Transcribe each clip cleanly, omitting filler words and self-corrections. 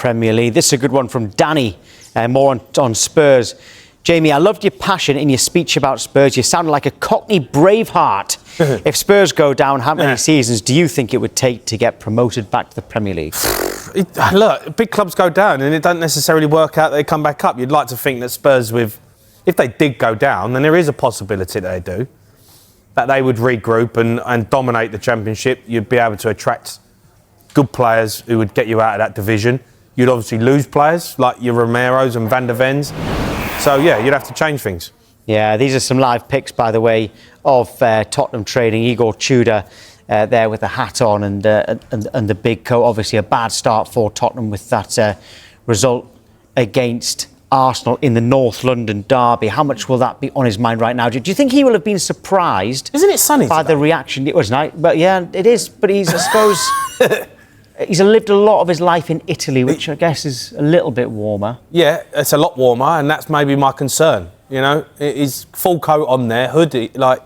Premier League. This is a good one from Danny, more on Spurs. Jamie, I loved your passion in your speech about Spurs. You sounded like a Cockney Braveheart. If Spurs go down, how many seasons do you think it would take to get promoted back to the Premier League? Look, big clubs go down and it doesn't necessarily work out they come back up. You'd like to think that Spurs, if they did go down, then there is a possibility that they do, that they would regroup and dominate the Championship. You'd be able to attract good players who would get you out of that division. You'd obviously lose players like your Romeros and Van der Vens. So, yeah, you'd have to change things. Yeah, these are some live pics, by the way, of Tottenham training. Igor Tudor there with the hat on and the big coat. Obviously, a bad start for Tottenham with that result against Arsenal in the North London derby. How much will that be on his mind right now? Do you think he will have been surprised? Isn't it sunny by today? The reaction? It was nice, but yeah, it is. But he's, I suppose, he's lived a lot of his life in Italy, which I guess is a little bit warmer. Yeah, it's a lot warmer, and that's maybe my concern. You know, he's full coat on there, hoodie, like,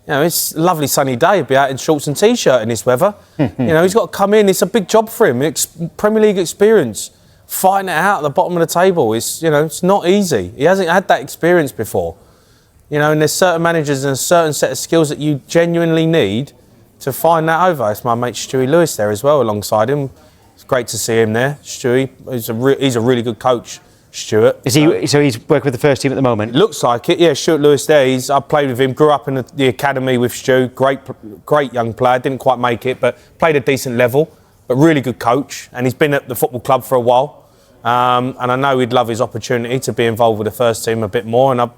you know, it's a lovely sunny day. He'd be out in shorts and T-shirt in this weather. You know, he's got to come in. It's a big job for him. Premier League experience, fighting it out at the bottom of the table. It's, you know, it's not easy. He hasn't had that experience before. You know, and there's certain managers and a certain set of skills that you genuinely need to find that over. It's my mate Stewie Lewis there as well alongside him. It's great to see him there. Stewie, he's a really good coach, Stuart. Is he? So he's working with the first team at the moment? Looks like it, yeah. Stuart Lewis there. I played with him, grew up in the academy with Stu. Great young player. Didn't quite make it, but played a decent level. But really good coach. And he's been at the football club for a while. And I know he'd love his opportunity to be involved with the first team a bit more. And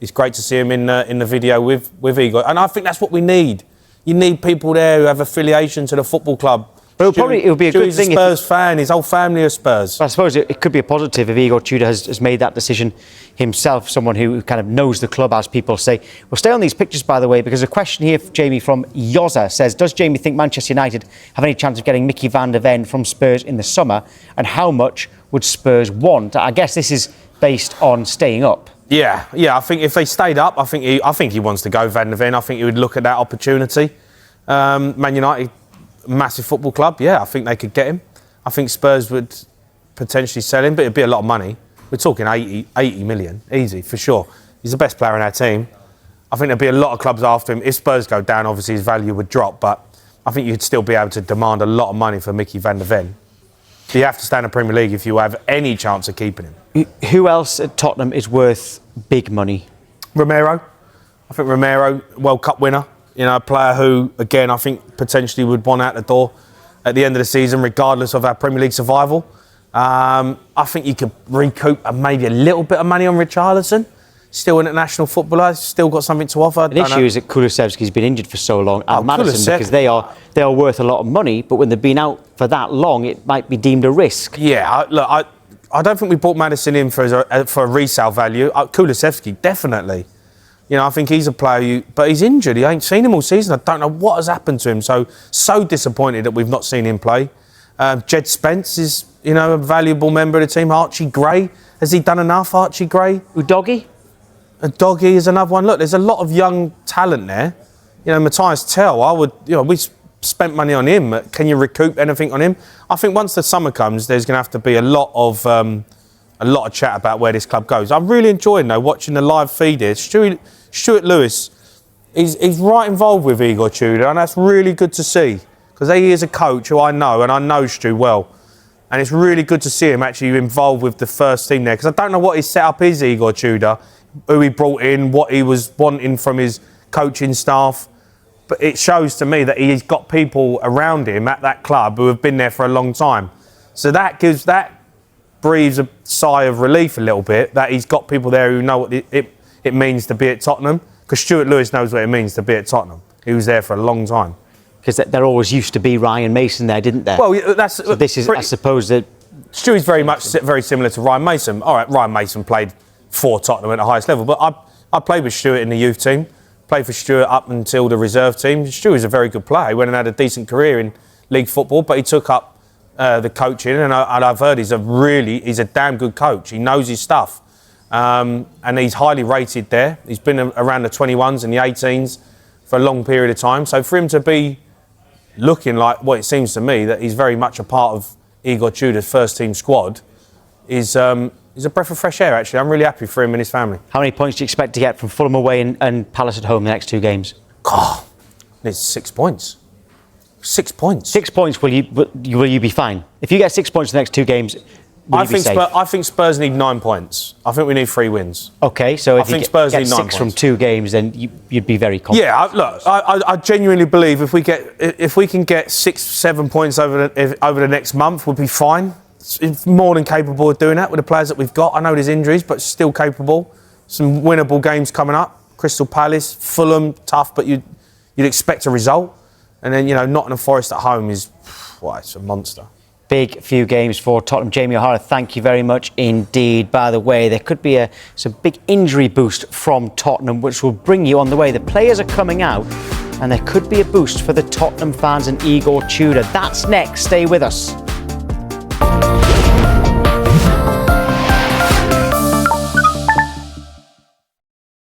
it's great to see him in the video with Igor. And I think that's what we need. You need people there who have affiliation to the football club. But it would be a good thing. He's a Spurs fan. His whole family are Spurs. I suppose it could be a positive if Igor Tudor has made that decision himself, someone who kind of knows the club, as people say. We'll stay on these pictures, by the way, because a question here, Jamie, from Yoza says, does Jamie think Manchester United have any chance of getting Mickey van der Ven from Spurs in the summer? And how much would Spurs want? I guess this is based on staying up. Yeah. I think if they stayed up, I think he wants to go, Van der Ven. I think he would look at that opportunity. Man United, massive football club. Yeah, I think they could get him. I think Spurs would potentially sell him, but it'd be a lot of money. We're talking 80 million, easy, for sure. He's the best player in our team. I think there'd be a lot of clubs after him. If Spurs go down, obviously his value would drop, but I think you'd still be able to demand a lot of money for Mickey van der Ven. You have to stay in the Premier League if you have any chance of keeping him. Who else at Tottenham is worth big money? Romero. I think Romero, World Cup winner. You know, a player who, again, I think potentially would want out the door at the end of the season, regardless of our Premier League survival. I think you could recoup maybe a little bit of money on Richarlison. Still an international footballer, still got something to offer. The issue is that Kulusevski's been injured for so long, and Maddison, because they are worth a lot of money, but when they've been out for that long, it might be deemed a risk. Yeah, I don't think we brought Maddison in for a resale value. Kulusevski, definitely. You know, I think he's a player, but he's injured. He ain't seen him all season. I don't know what has happened to him. So disappointed that we've not seen him play. Jed Spence is, you know, a valuable member of the team. Archie Gray, has he done enough, Archie Gray? Udogie? Udogie is another one. Look, there's a lot of young talent there. You know, Matthias Tell, we spent money on him. Can you recoup anything on him? I think once the summer comes, there's going to have to be a lot of chat about where this club goes. I'm really enjoying, though, watching the live feed here. Stuart Lewis, he's right involved with Igor Tudor, and that's really good to see, because he is a coach who I know, and I know Stu well. And it's really good to see him actually involved with the first team there, because I don't know what his setup is, Igor Tudor, who he brought in, what he was wanting from his coaching staff. But it shows to me that he's got people around him at that club who have been there for a long time. So that breathes a sigh of relief a little bit, that he's got people there who know what it means to be at Tottenham, because Stuart Lewis knows what it means to be at Tottenham. He was there for a long time. Because there always used to be Ryan Mason there, didn't there? Well, this is, I suppose, that Stewie's very similar to Ryan Mason. All right, Ryan Mason played for Tottenham at the highest level, but I played with Stuart in the youth team, played for Stuart up until the reserve team. Stuart's a very good player. He went and had a decent career in league football, but he took up the coaching, and I've heard he's a damn good coach. He knows his stuff. And he's highly rated there. He's been around the 21s and the 18s for a long period of time. So for him to be looking like what it seems to me, that he's very much a part of Igor Tudor's first team squad is a breath of fresh air, actually. I'm really happy for him and his family. How many points do you expect to get from Fulham away and Palace at home the next 2 games? God, it's 6 points. 6 points. 6 points, will you be fine? If you get 6 points in the next 2 games, will you be safe? I think Spurs need 9 points. I think we need 3 wins. OK, so if you Spurs get need 9 6 from points. 2 games, then you'd be very confident. Yeah, I genuinely believe if we can get 6, 7 points over the next month, we'll be fine. It's more than capable of doing that with the players that we've got. I know there's injuries, but still capable. Some winnable games coming up. Crystal Palace, Fulham, tough, but you'd expect a result. And then, Nottingham Forest at home is, it's a monster. Big few games for Tottenham. Jamie O'Hara, thank you very much indeed. By the way, there could be some big injury boost from Tottenham, which will bring you on the way. The players are coming out, and there could be a boost for the Tottenham fans and Igor Tudor. That's next. Stay with us.